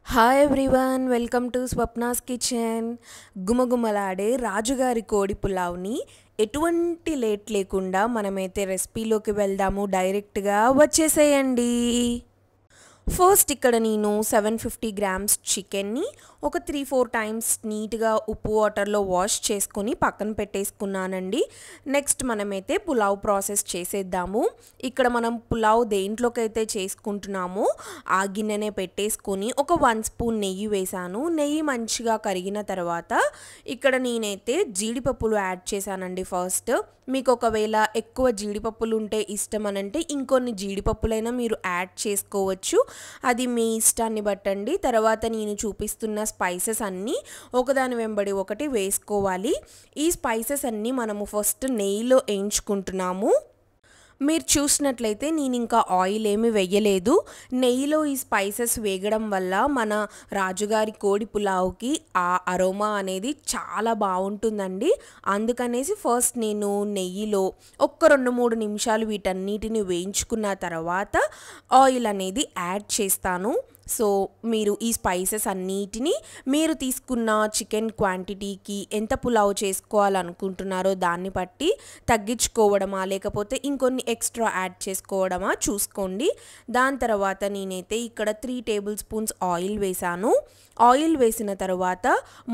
Hi everyone, welcome to Swapna's kitchen. గుమగుమలాడే రాజుగారి కోడి పులావ్ని ఎటువంటి లేట్ లేకుండా మనమైతే రెసిపీలోకి వెళ్దాము. డైరెక్ట్గా వచ్చేసేయండి. ఫస్ట్ ఇక్కడ నేను 750 గ్రామ్స్ చికెన్ని ఒక 3-4 టైమ్స్ నీట్గా ఉప్పు వాటర్లో వాష్ చేసుకొని పక్కన పెట్టేసుకున్నానండి. నెక్స్ట్ మనమైతే పులావ్ ప్రాసెస్ చేసేద్దాము. ఇక్కడ మనం పులావ్ దేంట్లోకైతే చేసుకుంటున్నామో ఆ గిన్నెనే పెట్టేసుకొని ఒక 1 స్పూన్ నెయ్యి వేసాను. నెయ్యి మంచిగా కరిగిన తర్వాత ఇక్కడ నేనైతే జీడిపప్పులు యాడ్ చేశానండి. ఫస్ట్ మీకు ఒకవేళ ఎక్కువ జీడిపప్పులు ఉంటే ఇష్టం అనంటే ఇంకొన్ని జీడిపప్పులైనా మీరు యాడ్ చేసుకోవచ్చు, అది మీ ఇష్టాన్ని బట్టండి. తర్వాత నేను చూపిస్తున్న స్పైసెస్ అన్నీ ఒకదాని వెంబడి ఒకటి వేసుకోవాలి. ఈ స్పైసెస్ అన్నీ మనము ఫస్ట్ నెయ్యిలో వేయించుకుంటున్నాము. మీరు చూసినట్లయితే నేను ఇంకా ఆయిల్ ఏమి వేయలేదు. నెయ్యిలో ఈ స్పైసెస్ వేగడం వల్ల మన రాజుగారి కోడి పులావ్కి ఆ అరోమా అనేది చాలా బాగుంటుందండి. అందుకనేసి ఫస్ట్ నేను నెయ్యిలో ఒక్క 2-3 నిమిషాలు వీటన్నిటిని వేయించుకున్న తర్వాత ఆయిల్ అనేది యాడ్ చేస్తాను. సో మీరు ఈ స్పైసెస్ అన్నిటినీ మీరు తీసుకున్న చికెన్ క్వాంటిటీకి ఎంత పులావ్ చేసుకోవాలనుకుంటున్నారో దాన్ని బట్టి తగ్గించుకోవడమా లేకపోతే ఇంకొన్ని ఎక్స్ట్రా యాడ్ చేసుకోవడమా చూసుకోండి. దాని తర్వాత నేనైతే ఇక్కడ 3 టేబుల్ స్పూన్స్ ఆయిల్ వేసాను. ఆయిల్ వేసిన తర్వాత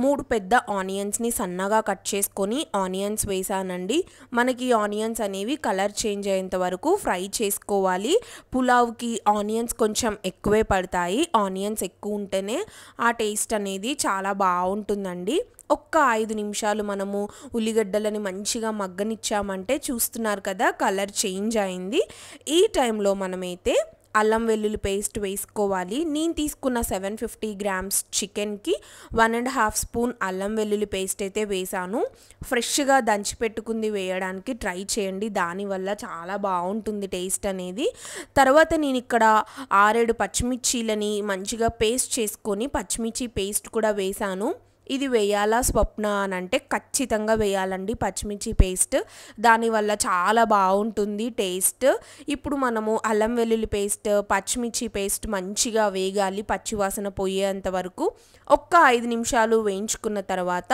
3 పెద్ద ఆనియన్స్ని సన్నగా కట్ చేసుకొని ఆనియన్స్ వేసానండి. మనకి ఆనియన్స్ అనేవి కలర్ చేంజ్ అయ్యేంత వరకు ఫ్రై చేసుకోవాలి. పులావ్కి ఆనియన్స్ కొంచెం ఎక్కువే పడతాయి. ఆనియన్స్ ఎక్కువ ఉంటేనే ఆ టేస్ట్ అనేది చాలా బాగుంటుందండి. ఒక్క 5 నిమిషాలు మనము ఉల్లిగడ్డలని మంచిగా మగ్గనిచ్చామంటే చూస్తున్నారు కదా కలర్ చేంజ్ అయింది. ఈ టైంలో మనమైతే అల్లం వెల్లుల్లి పేస్ట్ వేసుకోవాలి. నేను తీసుకున్న 750 గ్రామ్స్ చికెన్కి 1.5 స్పూన్ అల్లం వెల్లుల్లి పేస్ట్ అయితే వేసాను. ఫ్రెష్గా దంచి పెట్టుకుంది వేయడానికి ట్రై చేయండి, దానివల్ల చాలా బాగుంటుంది టేస్ట్ అనేది. తర్వాత నేను ఇక్కడ 6-7 పచ్చిమిర్చీలని మంచిగా పేస్ట్ చేసుకొని పచ్చిమిర్చి పేస్ట్ కూడా వేసాను. ఇది వేయాలా స్వప్న అని అంటే ఖచ్చితంగా వేయాలండి పచ్చిమిర్చి పేస్ట్, దానివల్ల చాలా బాగుంటుంది టేస్ట్. ఇప్పుడు మనము అల్లం వెల్లుల్లి పేస్ట్ పచ్చిమిర్చి పేస్ట్ మంచిగా వేగాలి, పచ్చివాసన పోయేంత వరకు ఒక్క 5 నిమిషాలు వేయించుకున్న తర్వాత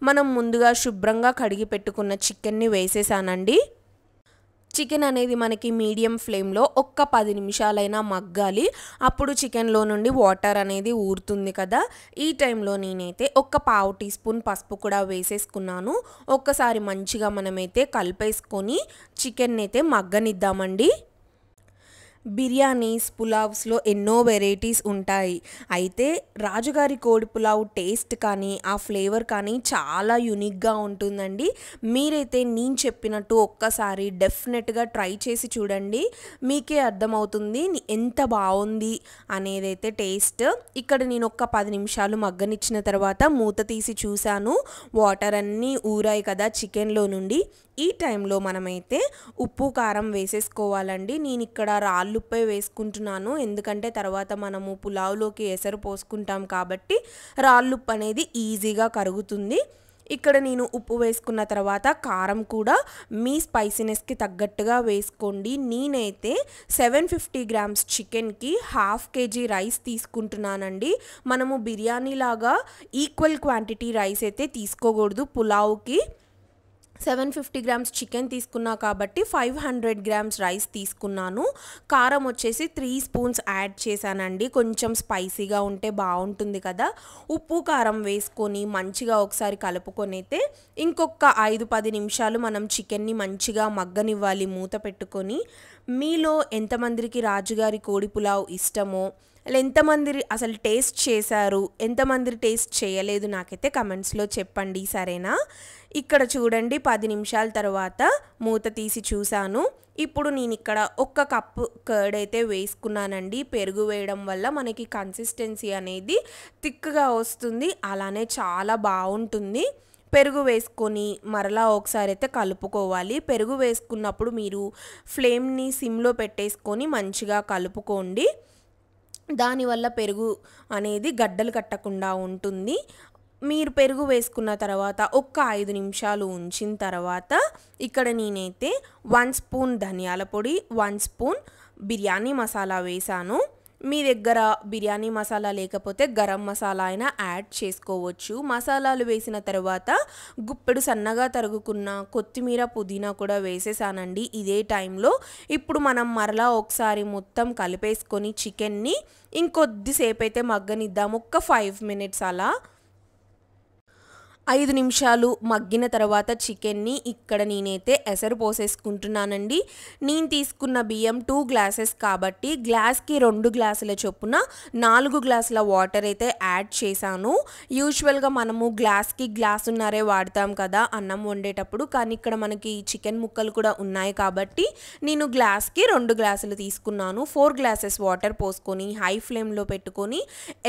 మనం ముందుగా శుభ్రంగా కడిగి పెట్టుకున్న చికెన్ని వేసేసానండి. చికెన్ అనేది మనకి మీడియం ఫ్లేమ్లో ఒక్క 10 నిమిషాలైనా మగ్గాలి. అప్పుడు చికెన్లో నుండి వాటర్ అనేది ఊరుతుంది కదా. ఈ టైంలో నేనైతే ఒక 1/2 టీ స్పూన్ పసుపు కూడా వేసేసుకున్నాను. ఒక్కసారి మంచిగా మనమైతే కలిపేసుకొని చికెన్ అయితే మగ్గనిద్దామండి. బిర్యానీస్ పులావ్స్లో ఎన్నో వెరైటీస్ ఉంటాయి. అయితే రాజుగారి కోడి పులావ్ టేస్ట్ కానీ ఆ ఫ్లేవర్ కానీ చాలా యూనిక్గా ఉంటుందండి. మీరైతే నేను చెప్పినట్టు ఒక్కసారి డెఫినెట్గా ట్రై చేసి చూడండి, మీకే అర్థమవుతుంది ఎంత బాగుంది అనేదైతే టేస్ట్. ఇక్కడ నేను ఒక 10 నిమిషాలు మగ్గనిచ్చిన తర్వాత మూత తీసి చూశాను, వాటర్ అన్నీ ఊరాయి కదా చికెన్లో నుండి. ఈ టైంలో మనమైతే ఉప్పు కారం వేసేసుకోవాలండి. నేను ఇక్కడ రాళ్ళుప్పే వేసుకుంటున్నాను, ఎందుకంటే తర్వాత మనము పులావ్లోకి ఎసరు పోసుకుంటాం కాబట్టి రాళ్ళుప్పు అనేది ఈజీగా కరుగుతుంది. ఇక్కడ నేను ఉప్పు వేసుకున్న తర్వాత కారం కూడా మీ స్పైసీనెస్కి తగ్గట్టుగా వేసుకోండి. నేనైతే 750 గ్రామ్స్ చికెన్కి 1/2 kg రైస్ తీసుకుంటున్నానండి. మనము బిర్యానీ లాగా ఈక్వల్ క్వాంటిటీ రైస్ అయితే తీసుకోకూడదు. పులావ్కి 750 గ్రామ్స్ చికెన్ తీసుకున్నా కాబట్టి 500 గ్రామ్స్ రైస్ తీసుకున్నాను. కారం వచ్చేసి 3 స్పూన్స్ యాడ్ చేశానండి, కొంచెం స్పైసీగా ఉంటే బాగుంటుంది కదా. ఉప్పు కారం వేసుకొని మంచిగా ఒకసారి కలుపుకొని అయితే ఇంకొక 5-10 నిమిషాలు మనం చికెన్ని మంచిగా మగ్గనివ్వాలి మూత పెట్టుకొని. మీలో ఎంతమందికి రాజుగారి కోడి పులావ్ ఇష్టమో, ఎంతమంది అసలు టేస్ట్ చేశారు, ఎంతమంది టేస్ట్ చేయలేదు నాకైతే కమెంట్స్లో చెప్పండి, సరేనా. ఇక్కడ చూడండి 10 నిమిషాల తర్వాత మూత తీసి చూశాను. ఇప్పుడు నేను ఇక్కడ 1 కప్పు కర్డ్ అయితే వేసుకున్నానండి. పెరుగు వేయడం వల్ల మనకి కన్సిస్టెన్సీ అనేది థిక్గా వస్తుంది, అలానే చాలా బాగుంటుంది. పెరుగు వేసుకొని మరలా ఒకసారి అయితే కలుపుకోవాలి. పెరుగు వేసుకున్నప్పుడు మీరు ఫ్లేమ్ని సిమ్లో పెట్టేసుకొని మంచిగా కలుపుకోండి, దానివల్ల పెరుగు అనేది గడ్డలు కట్టకుండా ఉంటుంది. మీరు పెరుగు వేసుకున్న తర్వాత ఒక్క 5 నిమిషాలు ఉంచిన తర్వాత ఇక్కడ నేనైతే 1 స్పూన్ ధనియాల పొడి, 1 స్పూన్ బిర్యానీ మసాలా వేసాను. మీ దగ్గర బిర్యానీ మసాలా లేకపోతే గరం మసాలా అయినా యాడ్ చేసుకోవచ్చు. మసాలాలు వేసిన తర్వాత గుప్పెడు సన్నగా తరుగుకున్న కొత్తిమీర పుదీనా కూడా వేసేసానండి ఇదే టైంలో. ఇప్పుడు మనం మరలా ఒకసారి మొత్తం కలిపేసుకొని చికెన్ని ఇంకొద్దిసేపు అయితే మగ్గనిద్దాం, ఒక్క 5 మినిట్స్ అలా. 5 నిమిషాలు మగ్గిన తర్వాత చికెన్ని ఇక్కడ నేనైతే ఎసరు పోసేసుకుంటున్నానండి. నేను తీసుకున్న బియ్యం 2 గ్లాసెస్ కాబట్టి గ్లాస్కి 2 గ్లాసుల చొప్పున 4 గ్లాసుల వాటర్ అయితే యాడ్ చేశాను. యూజువల్గా మనము గ్లాస్కి గ్లాసున్నరే వాడతాం కదా అన్నం వండేటప్పుడు, కానీ ఇక్కడ మనకి చికెన్ ముక్కలు కూడా ఉన్నాయి కాబట్టి నేను గ్లాస్కి 2 గ్లాసులు తీసుకున్నాను. 4 గ్లాసెస్ వాటర్ పోసుకొని హై ఫ్లేమ్లో పెట్టుకొని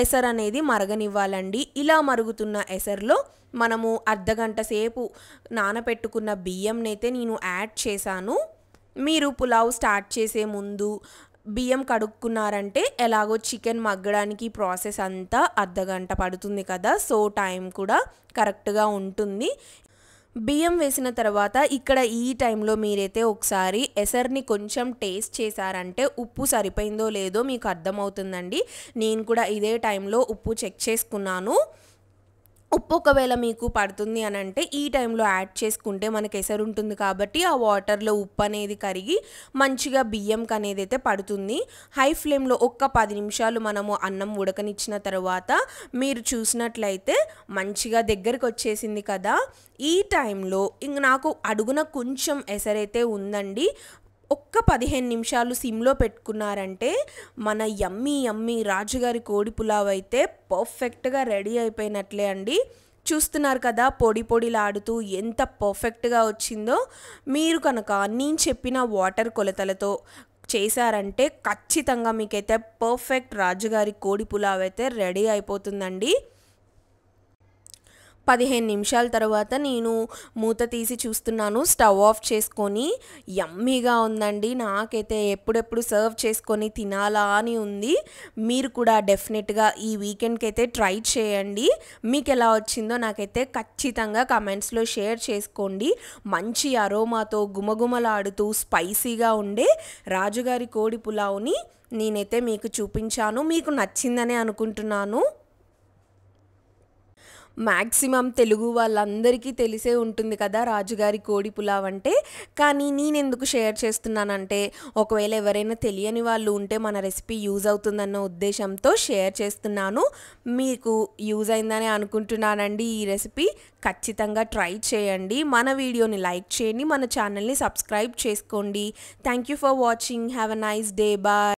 ఎసరు అనేది మరగనివ్వాలండి. ఇలా మరుగుతున్న ఎసరులో మనము అర్ధగంట సేపు నానపెట్టుకున్న బియ్యంనైతే నేను యాడ్ చేశాను. మీరు పులావ్ స్టార్ట్ చేసే ముందు బియ్యం కడుక్కున్నారంటే ఎలాగో చికెన్ మగ్గడానికి ప్రాసెస్ అంతా అర్ధగంట పడుతుంది కదా, సో టైం కూడా కరెక్ట్గా ఉంటుంది. బియ్యం వేసిన తర్వాత ఇక్కడ ఈ టైంలో మీరైతే ఒకసారి ఎసర్ని కొంచెం టేస్ట్ చేశారంటే ఉప్పు సరిపోయిందో లేదో మీకు అర్థమవుతుందండి. నేను కూడా ఇదే టైంలో ఉప్పు చెక్ చేసుకున్నాను. ఉప్పు ఒకవేళ మీకు పడుతుంది అని అంటే ఈ టైంలో యాడ్ చేసుకుంటే మనకి ఎసరు ఉంటుంది కాబట్టి ఆ వాటర్లో ఉప్పు అనేది కరిగి మంచిగా బియ్యంకి అనేది అయితే పడుతుంది. హై ఫ్లేమ్లో ఒక్క 10 నిమిషాలు మనము అన్నం ఉడకనిచ్చిన తర్వాత మీరు చూసినట్లయితే మంచిగా దగ్గరికి వచ్చేసింది కదా. ఈ టైంలో ఇంక నాకు అడుగున కొంచెం ఎసరైతే ఉందండి. ఒక్క 15 నిమిషాలు సిమ్లో పెట్టుకున్నారంటే మన యమ్మీ రాజుగారి కోడి పులావ్ అయితే పర్ఫెక్ట్గా రెడీ అయిపోయినట్లే అండి. చూస్తున్నారు కదా పొడి పొడిలాడుతూ ఎంత పర్ఫెక్ట్గా వచ్చిందో. మీరు కనుక నేను చెప్పిన వాటర్ కొలతలతో చేశారంటే ఖచ్చితంగా మీకైతే పర్ఫెక్ట్ రాజుగారి కోడి పులావ్ అయితే రెడీ అయిపోతుందండి. 15 నిమిషాల తర్వాత నేను మూత తీసి చూస్తున్నాను, స్టవ్ ఆఫ్ చేసుకొని. యమ్మీగా ఉందండి. నాకైతే ఎప్పుడెప్పుడు సర్వ్ చేసుకొని తినాలా అని ఉంది. మీరు కూడా డెఫినెట్గా ఈ వీకెండ్కి అయితే ట్రై చేయండి. మీకు ఎలా వచ్చిందో నాకైతే ఖచ్చితంగా కమెంట్స్లో షేర్ చేసుకోండి. మంచి అరోమాతో గుమగుమలాడుతూ స్పైసీగా ఉండే రాజుగారి కోడి పులావ్ని నేనైతే మీకు చూపించాను. మీకు నచ్చిందనే అనుకుంటున్నాను. మ్యాక్సిమం తెలుగు వాళ్ళందరికీ తెలిసే ఉంటుంది కదా రాజుగారి కోడి పులావ్ అంటే. కానీ నేనెందుకు షేర్ చేస్తున్నానంటే ఒకవేళ ఎవరైనా తెలియని వాళ్ళు ఉంటే మన రెసిపీ యూజ్ అవుతుందన్న ఉద్దేశంతో షేర్ చేస్తున్నాను. మీకు యూజ్ అయిందని అనుకుంటున్నానండి ఈ రెసిపీ. ఖచ్చితంగా ట్రై చేయండి. మన వీడియోని లైక్ చేయండి, మన ఛానల్ని సబ్స్క్రైబ్ చేసుకోండి. Thank you for watching. Have a nice day. Bye.